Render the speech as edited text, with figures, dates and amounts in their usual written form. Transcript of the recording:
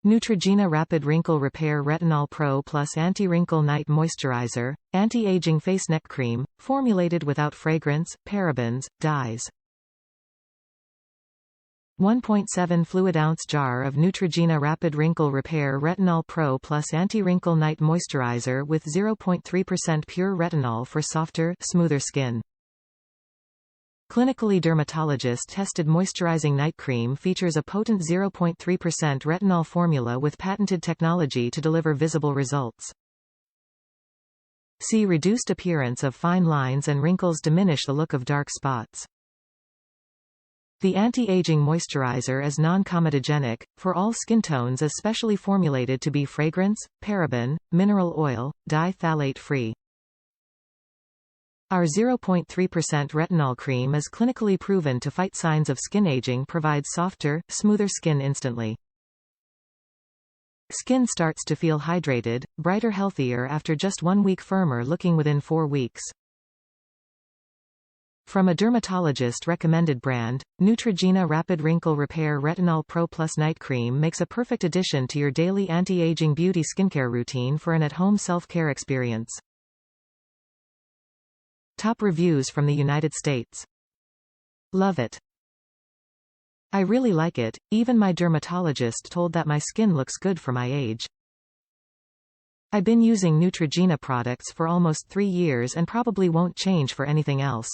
Neutrogena Rapid Wrinkle Repair Retinol Pro Plus Anti-Wrinkle Night Moisturizer, Anti-Aging Face Neck Cream, formulated without fragrance, parabens, dyes. 1.7 fluid ounce jar of Neutrogena Rapid Wrinkle Repair Retinol Pro Plus Anti-Wrinkle Night Moisturizer with 0.3% pure retinol for softer, smoother skin. Clinically dermatologist-tested moisturizing night cream features a potent 0.3% retinol formula with patented technology to deliver visible results. See reduced appearance of fine lines and wrinkles, diminish the look of dark spots. The anti-aging moisturizer is non-comedogenic, for all skin tones, is specially formulated to be fragrance, paraben, mineral oil, dye phthalate-free. Our 0.3% retinol cream is clinically proven to fight signs of skin aging, provides softer, smoother skin instantly. Skin starts to feel hydrated, brighter, healthier after just 1 week, firmer looking within 4 weeks. From a dermatologist-recommended brand, Neutrogena Rapid Wrinkle Repair Retinol Pro Plus Night Cream makes a perfect addition to your daily anti-aging beauty skincare routine for an at-home self-care experience. Top reviews from the United States. Love it. I really like it, even my dermatologist told that my skin looks good for my age. I've been using Neutrogena products for almost 3 years and probably won't change for anything else.